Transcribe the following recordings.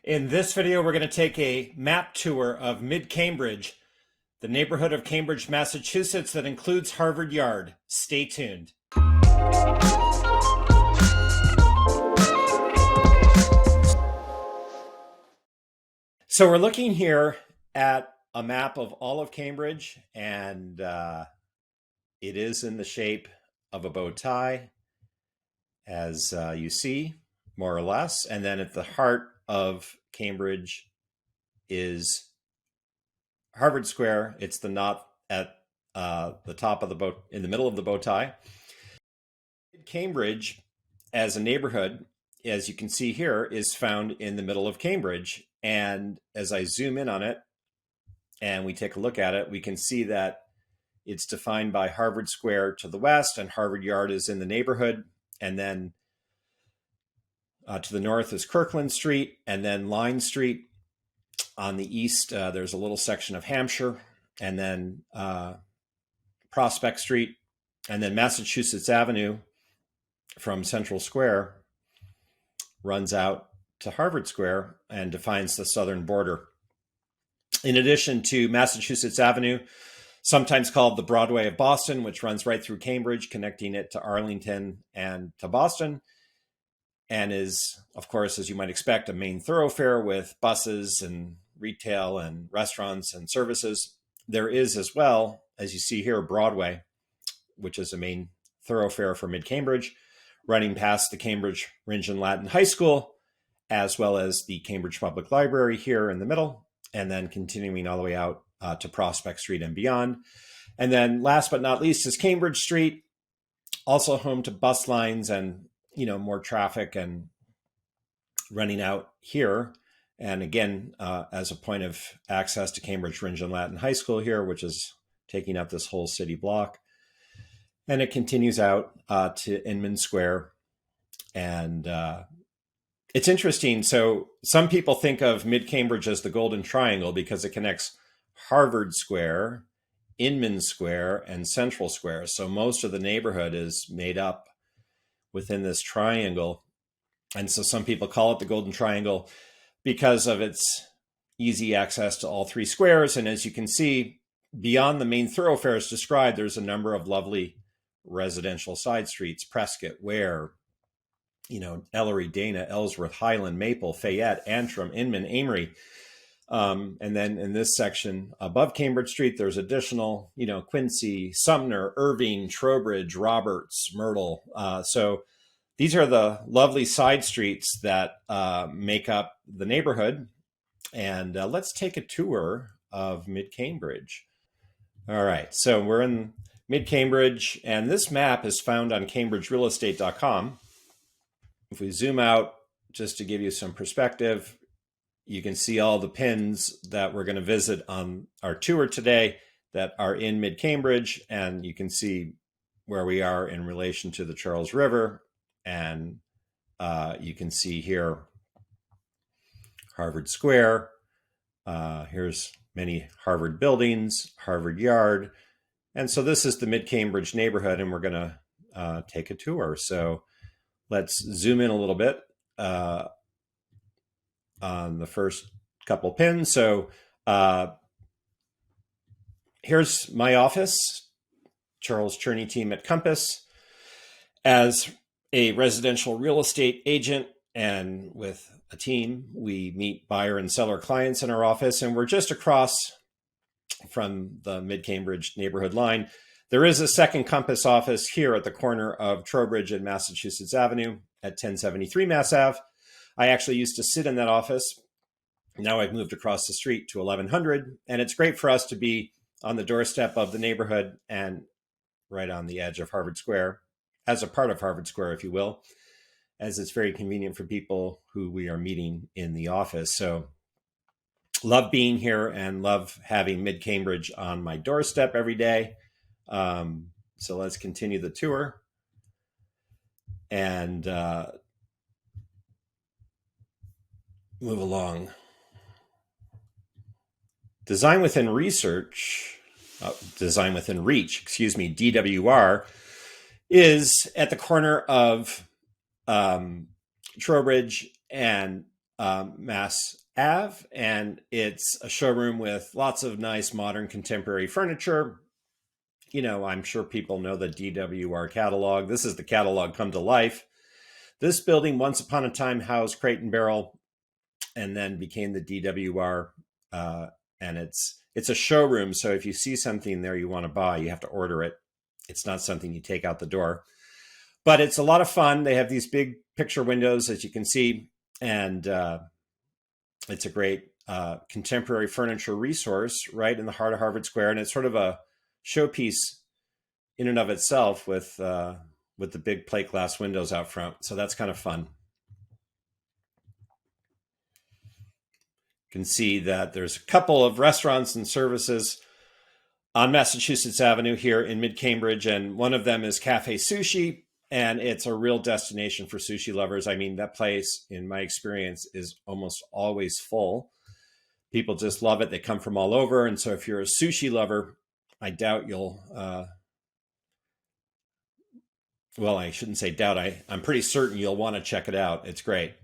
In this video, we're going to take a map tour of Mid-Cambridge, the neighborhood of Cambridge, Massachusetts that includes Harvard Yard. Stay tuned. So we're looking here at a map of all of Cambridge, and it is in the shape of a bow tie, as you see, more or less. And then at the heart of Cambridge is Harvard Square. It's the knot at the top of the bow, in the middle of the bow tie. Cambridge, as a neighborhood, as you can see here, is found in the middle of Cambridge. And as I zoom in on it and we take a look at it, we can see that it's defined by Harvard Square to the west, and Harvard Yard is in the neighborhood. And then to the north is Kirkland Street, and then Line Street. On the east, there's a little section of Hampshire, and then Prospect Street, and then Massachusetts Avenue from Central Square runs out to Harvard Square and defines the southern border. In addition to Massachusetts Avenue, sometimes called the Broadway of Boston, which runs right through Cambridge, connecting it to Arlington and to Boston, and is, of course, as you might expect, a main thoroughfare with buses and retail and restaurants and services. There is as well, as you see here, Broadway, which is a main thoroughfare for Mid-Cambridge, running past the Cambridge Ringe and Latin High School, as well as the Cambridge Public Library here in the middle, and then continuing all the way out to Prospect Street and beyond. And then last but not least is Cambridge Street, also home to bus lines and more traffic and running out here. And again, as a point of access to Cambridge Ringe and Latin High School here, which is taking up this whole city block. And it continues out to Inman Square. And it's interesting. So some people think of Mid-Cambridge as the Golden Triangle because it connects Harvard Square, Inman Square, and Central Square. So most of the neighborhood is made up within this triangle. And so some people call it the Golden Triangle because of its easy access to all three squares. And as you can see, beyond the main thoroughfares described, there's a number of lovely residential side streets: Prescott, Ware, Ellery, Dana, Ellsworth, Highland, Maple, Fayette, Antrim, Inman, Amory. And then in this section above Cambridge Street, there's additional, Quincy, Sumner, Irving, Trowbridge, Roberts, Myrtle. So these are the lovely side streets that make up the neighborhood. And let's take a tour of Mid-Cambridge. All right, so we're in Mid-Cambridge, and this map is found on cambridgerealestate.com. If we zoom out, just to give you some perspective, you can see all the pins that we're going to visit on our tour today that are in Mid-Cambridge, and you can see where we are in relation to the Charles River. And you can see here Harvard Square. Here's many Harvard buildings, Harvard Yard. And so this is the Mid-Cambridge neighborhood, and we're going to take a tour. So let's zoom in a little bit on the first couple pins. So here's my office, Charles Cherney Team at Compass. As a residential real estate agent and with a team, we meet buyer and seller clients in our office, and we're just across from the Mid-Cambridge neighborhood line. There is a second Compass office here at the corner of Trowbridge and Massachusetts Avenue at 1073 Mass Ave. I actually used to sit in that office. Now I've moved across the street to 1100, and it's great for us to be on the doorstep of the neighborhood and right on the edge of Harvard Square, as a part of Harvard Square, if you will, as it's very convenient for people who we are meeting in the office. So love being here and love having Mid-Cambridge on my doorstep every day. So let's continue the tour. And move along. Design Within Reach, DWR, is at the corner of Trowbridge and Mass Ave, and it's a showroom with lots of nice modern contemporary furniture. I'm sure people know the DWR catalog. This is the catalog come to life. This building once upon a time housed Crate and Barrel and then became the DWR. And it's a showroom. So if you see something there you want to buy, you have to order it. It's not something you take out the door. But it's a lot of fun. They have these big picture windows, as you can see. And it's a great contemporary furniture resource right in the heart of Harvard Square. And it's sort of a showpiece in and of itself with the big plate glass windows out front. So that's kind of fun. You can see that there's a couple of restaurants and services on Massachusetts Avenue here in mid-Cambridge, and one of them is Cafe Sushi, and it's a real destination for sushi lovers. I mean, that place, in my experience, is almost always full. People just love it. They come from all over, and so if you're a sushi lover, I doubt you'll... well, I shouldn't say doubt. I'm pretty certain you'll want to check it out. It's great.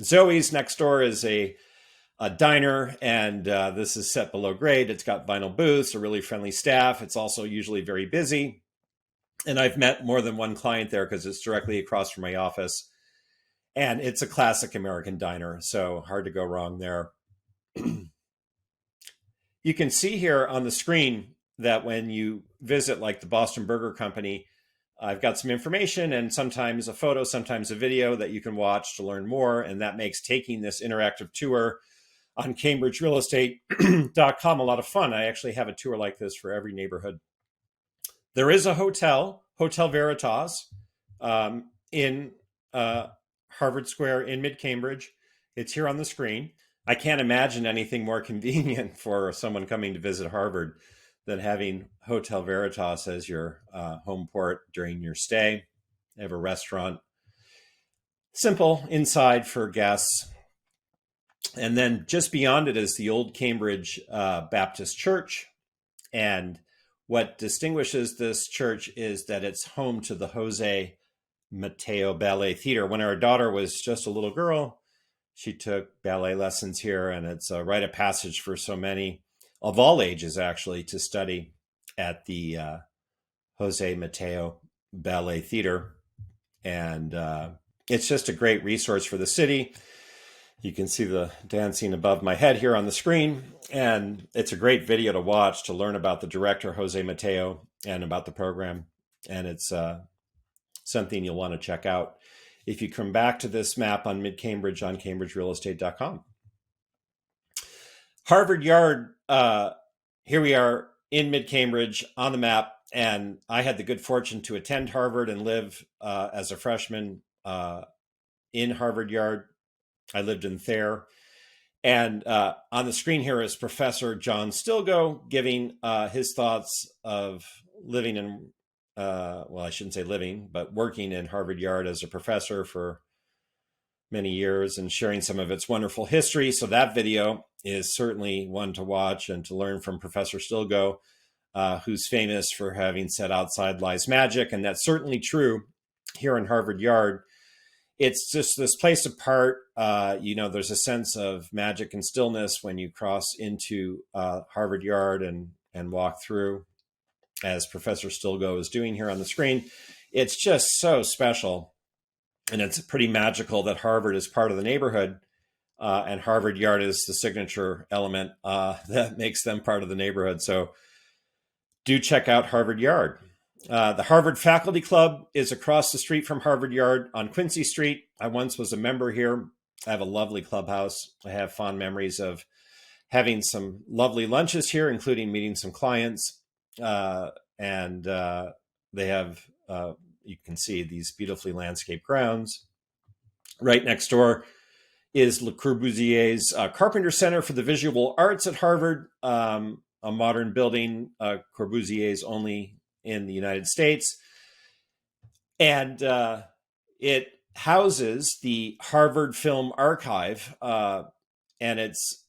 Zoe's next door is a diner, and this is set below grade. It's got vinyl booths, a really friendly staff. It's also usually very busy. And I've met more than one client there because it's directly across from my office. And it's a classic American diner, so hard to go wrong there. You can see here on the screen that when you visit like the Boston Burger Company, I've got some information and sometimes a photo, sometimes a video that you can watch to learn more. And that makes taking this interactive tour on CambridgeRealEstate.com a lot of fun. I actually have a tour like this for every neighborhood. There is a hotel, Hotel Veritas, in Harvard Square in mid-Cambridge. It's here on the screen. I can't imagine anything more convenient for someone coming to visit Harvard than having Hotel Veritas as your home port during your stay. They have a restaurant, simple inside for guests. And then just beyond it is the Old Cambridge Baptist Church. And what distinguishes this church is that it's home to the Jose Mateo Ballet Theater. When our daughter was just a little girl, she took ballet lessons here, and it's a rite of passage for so many of all ages, actually, to study at the Jose Mateo Ballet Theater. And it's just a great resource for the city. You can see the dancing above my head here on the screen. And it's a great video to watch to learn about the director, Jose Mateo, and about the program. And it's something you'll want to check out if you come back to this map on mid-Cambridge on CambridgeRealEstate.com. Harvard Yard, here we are in mid-Cambridge on the map. And I had the good fortune to attend Harvard and live as a freshman in Harvard Yard. I lived in Thayer. And on the screen here is Professor John Stilgo giving his thoughts of living in, well, I shouldn't say living, but working in Harvard Yard as a professor for many years and sharing some of its wonderful history. So that video is certainly one to watch and to learn from Professor Stilgo, who's famous for having said outside lies magic. And that's certainly true here in Harvard Yard. It's just this place apart. There's a sense of magic and stillness when you cross into Harvard Yard and walk through, as Professor Stilgo is doing here on the screen. It's just so special. And it's pretty magical that Harvard is part of the neighborhood, and Harvard Yard is the signature element that makes them part of the neighborhood. So do check out Harvard Yard. The Harvard Faculty Club is across the street from Harvard Yard on Quincy Street. I once was a member here. I have a lovely clubhouse. I have fond memories of having some lovely lunches here, including meeting some clients. And they have, you can see these beautifully landscaped grounds. Right next door is Le Corbusier's Carpenter Center for the Visual Arts at Harvard, a modern building, Corbusier's only in the United States. And it houses the Harvard Film Archive, and it's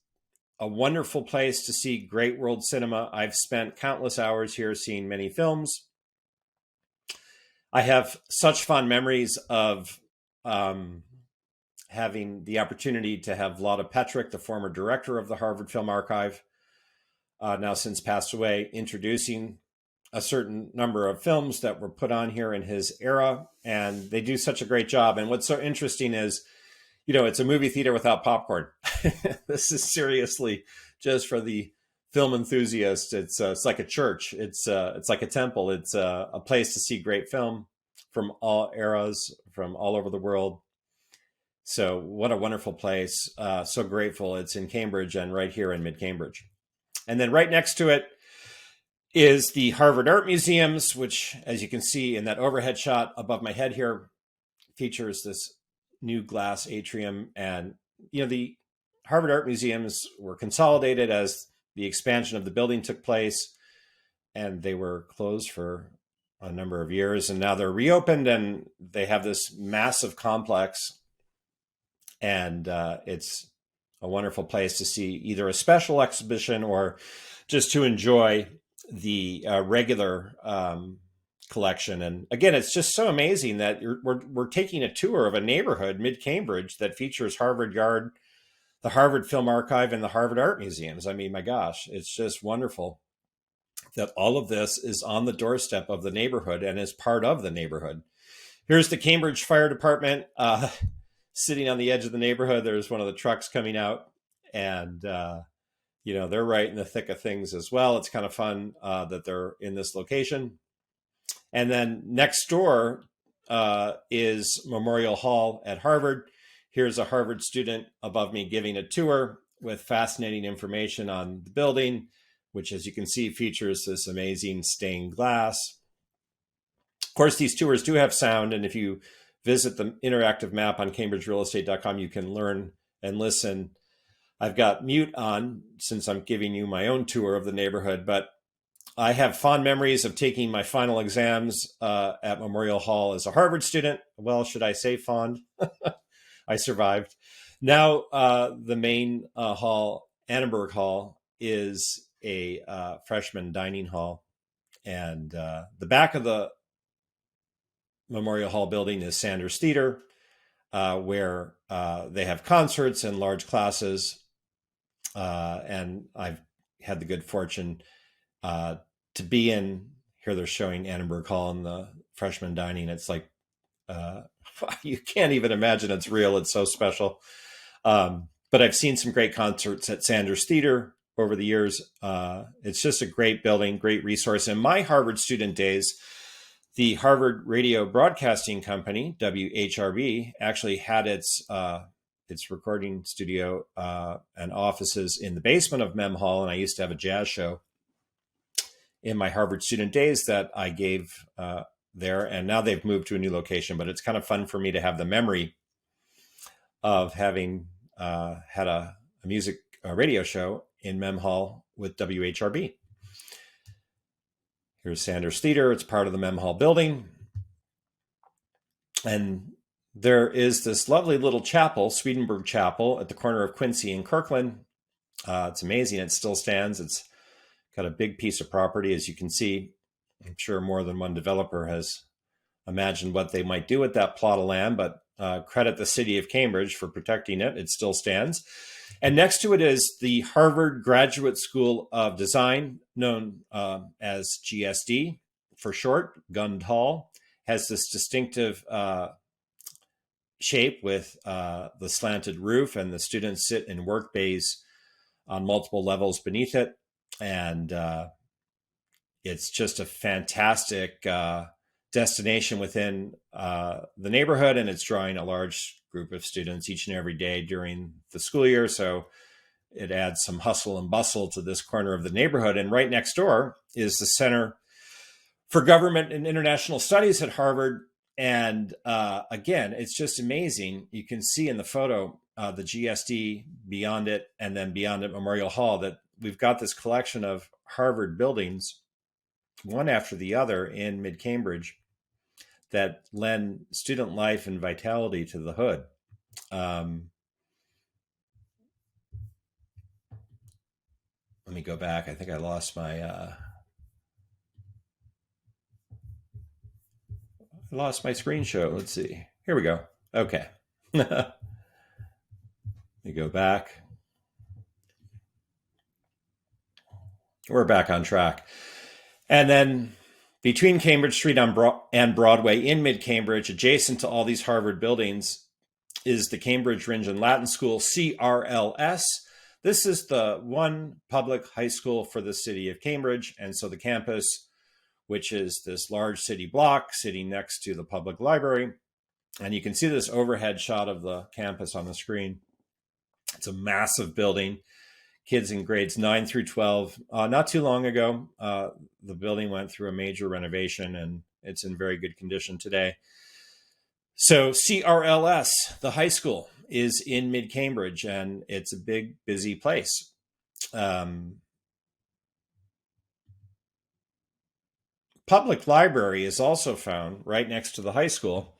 a wonderful place to see great world cinema. I've spent countless hours here seeing many films. I have such fond memories of having the opportunity to have Lotta Petrick, the former director of the Harvard Film Archive, now since passed away, introducing a certain number of films that were put on here in his era. And they do such a great job. And what's so interesting is, it's a movie theater without popcorn. This is seriously just for the film enthusiast. It's like a church. It's like a temple. It's a place to see great film from all eras, from all over the world. So what a wonderful place. So grateful it's in Cambridge and right here in mid-Cambridge. And then right next to it is the Harvard Art Museums, which, as you can see in that overhead shot above my head here, features this new glass atrium. And, the Harvard Art Museums were consolidated as the expansion of the building took place, and they were closed for a number of years. And now they're reopened, and they have this massive complex. And it's a wonderful place to see either a special exhibition or just to enjoy the regular collection. And again, it's just so amazing that we're taking a tour of a neighborhood, mid-Cambridge, that features Harvard Yard, the Harvard Film Archive, and the Harvard Art Museums. I mean, my gosh, it's just wonderful that all of this is on the doorstep of the neighborhood and is part of the neighborhood. Here's the Cambridge Fire Department sitting on the edge of the neighborhood. There's one of the trucks coming out, and they're right in the thick of things as well. It's kind of fun that they're in this location. And then next door is Memorial Hall at Harvard. Here's a Harvard student above me giving a tour with fascinating information on the building, which, as you can see, features this amazing stained glass. Of course, these tours do have sound, and if you visit the interactive map on cambridgerealestate.com, you can learn and listen. I've got mute on since I'm giving you my own tour of the neighborhood, but I have fond memories of taking my final exams at Memorial Hall as a Harvard student. Well, should I say fond? I survived. Now, the main hall, Annenberg Hall, is a freshman dining hall. And the back of the Memorial Hall building is Sanders Theater, where they have concerts and large classes. And I've had the good fortune to be in here. They're showing Annenberg Hall in the freshman dining. It's like, you can't even imagine it's real. It's so special. But I've seen some great concerts at Sanders Theater over the years. It's just a great building, great resource. In my Harvard student days, the Harvard Radio Broadcasting Company, WHRB, actually had its recording studio and offices in the basement of Mem Hall, and I used to have a jazz show in my Harvard student days that I gave there, and now they've moved to a new location, but it's kind of fun for me to have the memory of having had a music radio show in Mem Hall with WHRB. Here's Sanders Theater. It's part of the Mem Hall building. And there is this lovely little chapel, Swedenborg Chapel, at the corner of Quincy and Kirkland. It's amazing. It still stands. It's got a big piece of property, as you can see. I'm sure more than one developer has imagined what they might do with that plot of land, but credit the city of Cambridge for protecting it. It still stands. And next to it is the Harvard Graduate School of Design, known as GSD for short. Gund Hall has this distinctive shape with the slanted roof, and the students sit in work bays on multiple levels beneath it. And it's just a fantastic destination within the neighborhood, and it's drawing a large group of students each and every day during the school year. So it adds some hustle and bustle to this corner of the neighborhood. And right next door is the Center for Government and International Studies at Harvard. And again, it's just amazing. You can see in the photo the GSD beyond it, and then beyond it, Memorial Hall, that we've got this collection of Harvard buildings, one after the other in mid-Cambridge, that lend student life and vitality to the hood. Let me go back. I think I lost my screen show. Let's see. Here we go. Okay. We go back. We're back on track. And then between Cambridge Street and Broadway in mid-Cambridge, adjacent to all these Harvard buildings, is the Cambridge Ringe and Latin School, CRLS. This is the one public high school for the city of Cambridge. And so the campus, which is this large city block sitting next to the public library. And you can see this overhead shot of the campus on the screen. It's a massive building. Kids in grades 9 through 12. Not too long ago, the building went through a major renovation and it's in very good condition today. So CRLS, the high school, is in mid-Cambridge and it's a big, busy place. Public library is also found right next to the high school.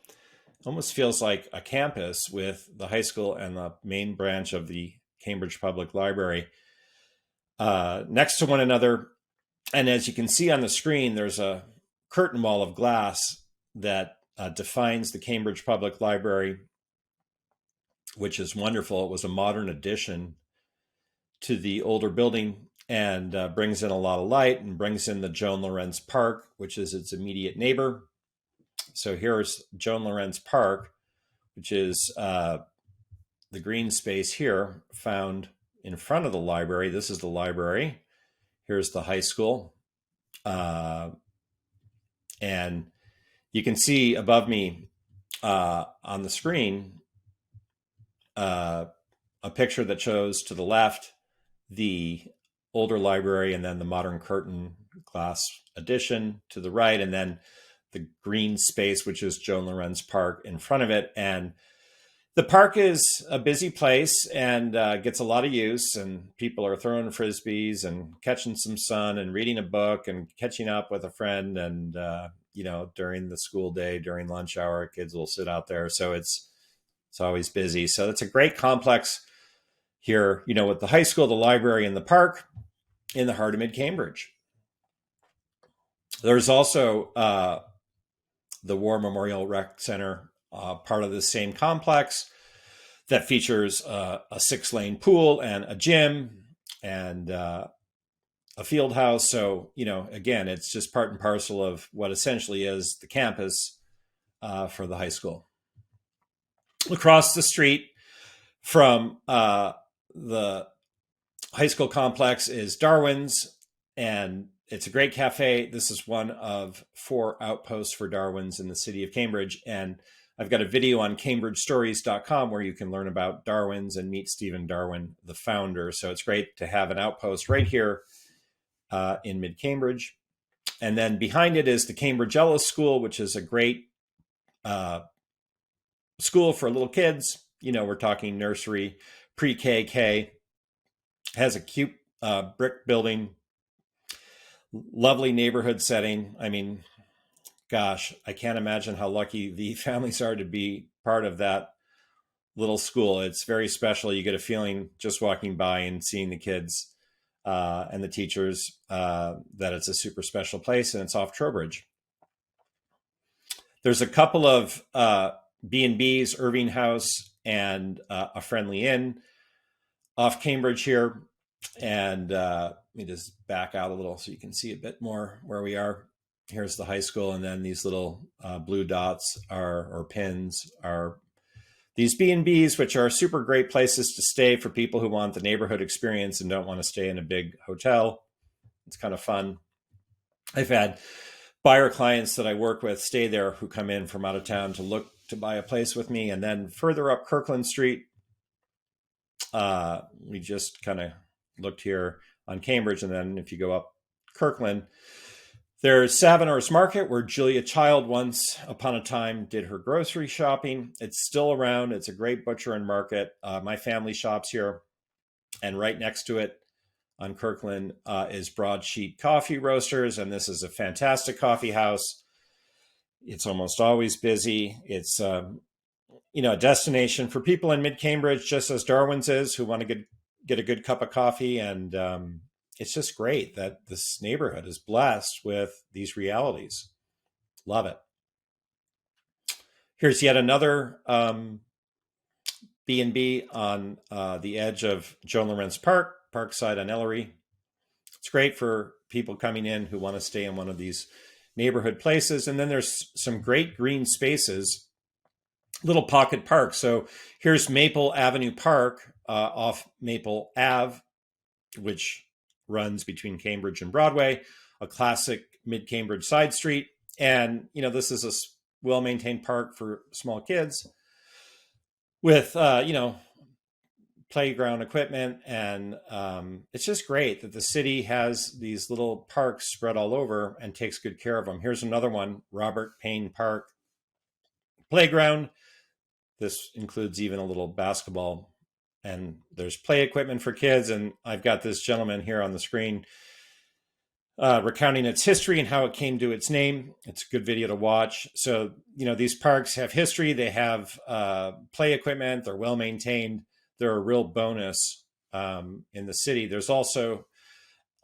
Almost feels like a campus with the high school and the main branch of the Cambridge Public Library next to one another. And as you can see on the screen, there's a curtain wall of glass that defines the Cambridge Public Library, which is wonderful. It was a modern addition to the older building and brings in a lot of light and brings in the Joan Lorenz Park, which is its immediate neighbor. So here's Joan Lorenz Park, which is the green space here found in front of the library. This is the library. Here's the high school. And you can see above me on the screen a picture that shows to the left the older library and then the modern curtain glass addition to the right, and then the green space, which is Joan Lorenz Park in front of it. And the park is a busy place and gets a lot of use, and people are throwing frisbees and catching some sun and reading a book and catching up with a friend. And, during the school day, during lunch hour, kids will sit out there. So it's always busy. So it's a great complex here, with the high school, the library, and the park in the heart of mid-Cambridge. There's also the War Memorial Rec Center, part of the same complex, that features a 6-lane pool and a gym and a field house. So, again, it's just part and parcel of what essentially is the campus for the high school. Across the street from the high school complex is Darwin's, and it's a great cafe. This is one of 4 outposts for Darwin's in the city of Cambridge. And I've got a video on cambridgestories.com where you can learn about Darwin's and meet Stephen Darwin, the founder. So it's great to have an outpost right here in mid-Cambridge. And then behind it is the Cambridge Ellis School, which is a great school for little kids. We're talking nursery, pre-K, K. Has a cute brick building, lovely neighborhood setting. I mean, gosh, I can't imagine how lucky the families are to be part of that little school. It's very special. You get a feeling just walking by and seeing the kids and the teachers that it's a super special place, and it's off Trowbridge. There's a couple of B&Bs, Irving House, and a Friendly Inn off Cambridge here. And let me just back out a little so you can see a bit more where we are. Here's the high school, and then these little blue dots or pins are these B&Bs, which are super great places to stay for people who want the neighborhood experience and don't want to stay in a big hotel. It's kind of fun. I've had buyer clients that I work with stay there who come in from out of town to look to buy a place with me. And then further up Kirkland Street, we just kind of looked here on Cambridge. And then if you go up Kirkland, there's Savinor's Market, where Julia Child once upon a time did her grocery shopping. It's still around. It's a great butcher and market. My family shops here. And right next to it on Kirkland is Broadsheet Coffee Roasters. And this is a fantastic coffee house. It's almost always busy. It's a destination for people in mid-Cambridge, just as Darwin's is, who want to get a good cup of coffee. And it's just great that this neighborhood is blessed with these realities. Love it. Here's yet another B&B on the edge of Joan Lawrence Park, Parkside on Ellery. It's great for people coming in who want to stay in one of these neighborhood places. And then there's some great green spaces, little pocket parks. So here's Maple Avenue Park off Maple Ave, which runs between Cambridge and Broadway, a classic mid-Cambridge side street. And, this is a well-maintained park for small kids with, playground equipment. And it's just great that the city has these little parks spread all over and takes good care of them. Here's another one, Robert Payne Park Playground. This includes even a little basketball, and there's play equipment for kids. And I've got this gentleman here on the screen recounting its history and how it came to its name. It's a good video to watch. So, these parks have history. They have play equipment. They're well maintained. They're a real bonus in the city. There's also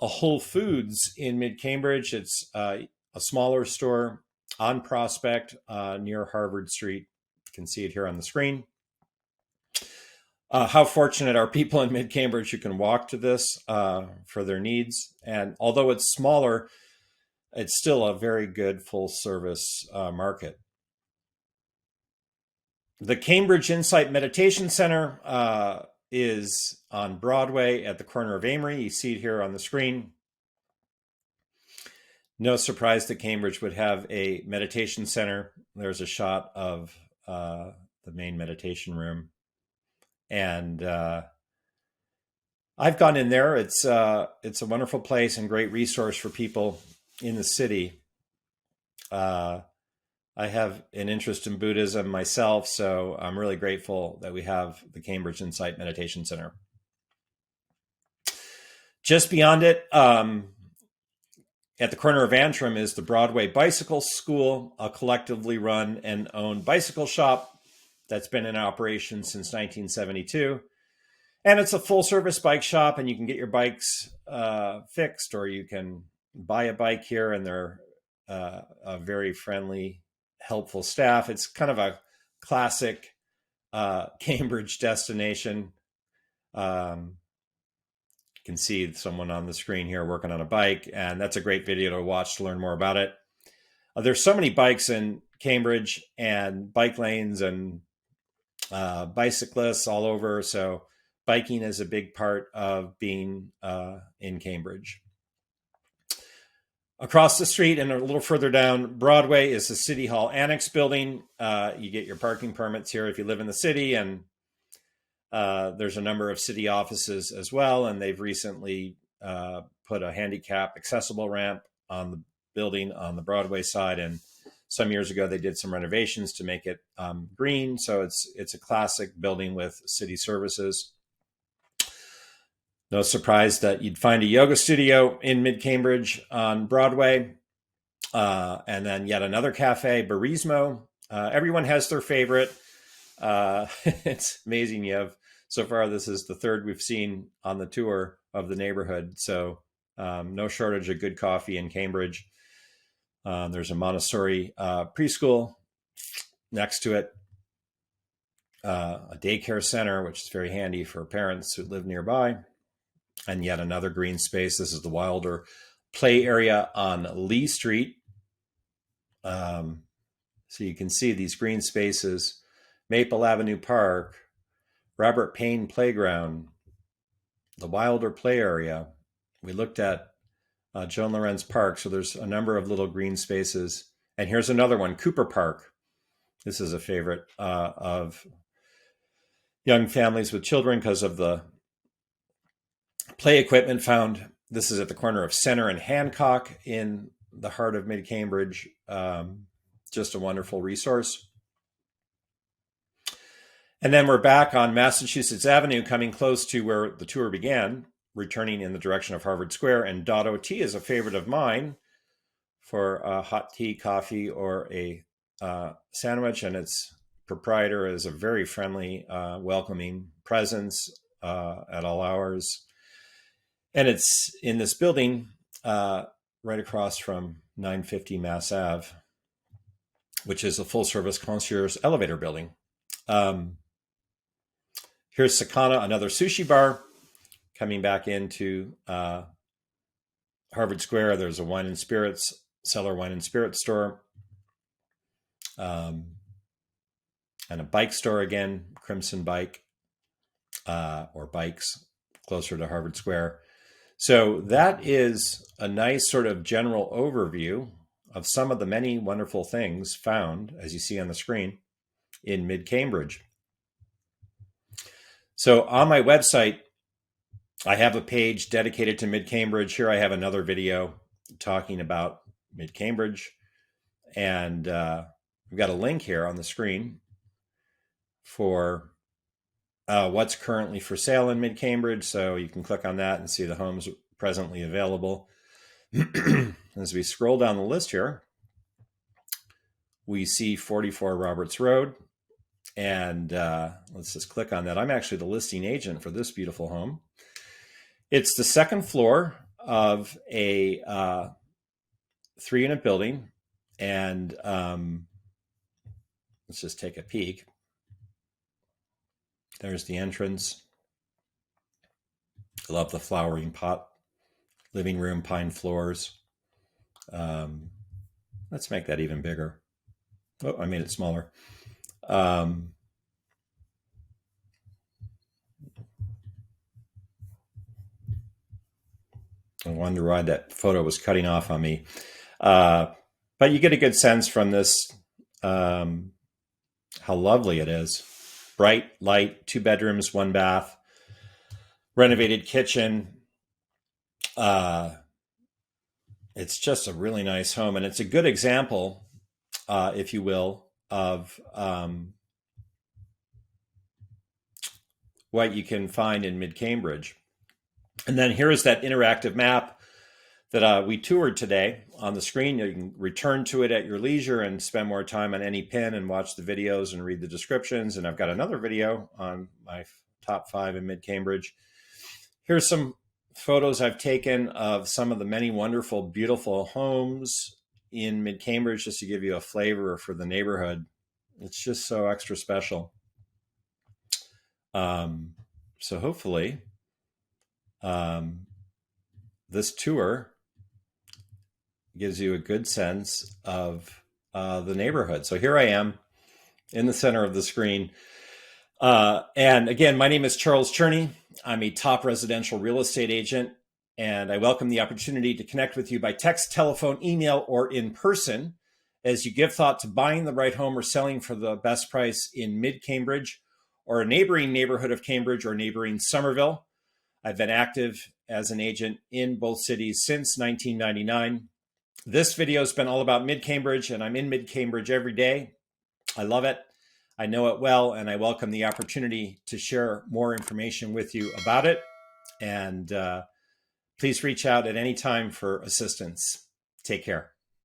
a Whole Foods in mid-Cambridge. It's a smaller store on Prospect near Harvard Street. You can see it here on the screen. How fortunate are people in mid-Cambridge who can walk to this for their needs? And although it's smaller, it's still a very good full-service market. The Cambridge Insight Meditation Center is on Broadway at the corner of Amory. You see it here on the screen. No surprise that Cambridge would have a meditation center. There's a shot of the main meditation room. And I've gone in there. It's a wonderful place and great resource for people in the city. I have an interest in Buddhism myself, so I'm really grateful that we have the Cambridge Insight Meditation Center. Just beyond it, at the corner of Antrim, is the Broadway Bicycle School, a collectively run and owned bicycle shop that's been in operation since 1972. And it's a full-service bike shop, and you can get your bikes fixed, or you can buy a bike here, and they're a very friendly, helpful staff. It's kind of a classic Cambridge destination. You can see someone on the screen here working on a bike, and that's a great video to watch to learn more about it. There's so many bikes in Cambridge, and bike lanes and bicyclists all over. So biking is a big part of being in Cambridge. Across the street and a little further down Broadway is the City Hall Annex building. You get your parking permits here if you live in the city, and there's a number of city offices as well. And they've recently put a handicap accessible ramp on the building on the Broadway side. And some years ago, they did some renovations to make it green. So it's a classic building with city services. No surprise that you'd find a yoga studio in mid-Cambridge on Broadway. And then yet another cafe, Barismo. Everyone has their favorite. It's amazing. So far, this is the third we've seen on the tour of the neighborhood. So no shortage of good coffee in Cambridge. There's a Montessori preschool next to it. A daycare center, which is very handy for parents who live nearby. And yet another green space. This is the Wilder play area on Lee Street. So you can see these green spaces, Maple Avenue Park, Robert Payne Playground, the Wilder play area. We looked at Joan Lawrence Park. So there's a number of little green spaces. And here's another one, Cooper Park. This is a favorite of young families with children because of the play equipment found. This is at the corner of Center and Hancock in the heart of mid-Cambridge. Just a wonderful resource. And then we're back on Massachusetts Avenue, coming close to where the tour began, returning in the direction of Harvard Square. And Dotto Tea is a favorite of mine for a hot tea, coffee, or a sandwich. And its proprietor is a very friendly, welcoming presence at all hours. And it's in this building right across from 950 Mass Ave, which is a full-service concierge elevator building. Here's Sakana, another sushi bar. Coming back into Harvard Square, there's a wine and spirits, Cellar Wine and Spirits store. And a bike store again, Crimson Bike, or Bikes, closer to Harvard Square. So that is a nice sort of general overview of some of the many wonderful things found, as you see on the screen, in mid-Cambridge. So on my website, I have a page dedicated to mid-Cambridge. Here I have another video talking about mid-Cambridge. And we've got a link here on the screen for what's currently for sale in mid-Cambridge. So you can click on that and see the homes presently available. As we scroll down the list here, we see 44 Roberts Road. And let's just click on that. I'm actually the listing agent for this beautiful home. It's the second floor of a 3-unit building. And let's just take a peek. There's the entrance. I love the flowering pot. Living room, pine floors. Let's make that even bigger. Oh, I made it smaller. I wonder why that photo was cutting off on me. But you get a good sense from this how lovely it is. Bright, light, 2 bedrooms, 1 bath, renovated kitchen. It's just a really nice home. And it's a good example, if you will, of what you can find in mid-Cambridge. And then here's that interactive map that we toured today on the screen. You can return to it at your leisure and spend more time on any pin and watch the videos and read the descriptions. And I've got another video on my top 5 in mid-Cambridge. Here's some photos I've taken of some of the many wonderful, beautiful homes in mid-Cambridge, just to give you a flavor for the neighborhood. It's just so extra special. So hopefully this tour gives you a good sense of the neighborhood. So here I am in the center of the screen. And again, my name is Charles Cherney. I'm a top residential real estate agent, and I welcome the opportunity to connect with you by text, telephone, email, or in person as you give thought to buying the right home or selling for the best price in mid-Cambridge or a neighboring neighborhood of Cambridge or neighboring Somerville. I've been active as an agent in both cities since 1999. This video has been all about mid-Cambridge, and I'm in mid-Cambridge every day. I love it. I know it well, and I welcome the opportunity to share more information with you about it. And please reach out at any time for assistance. Take care.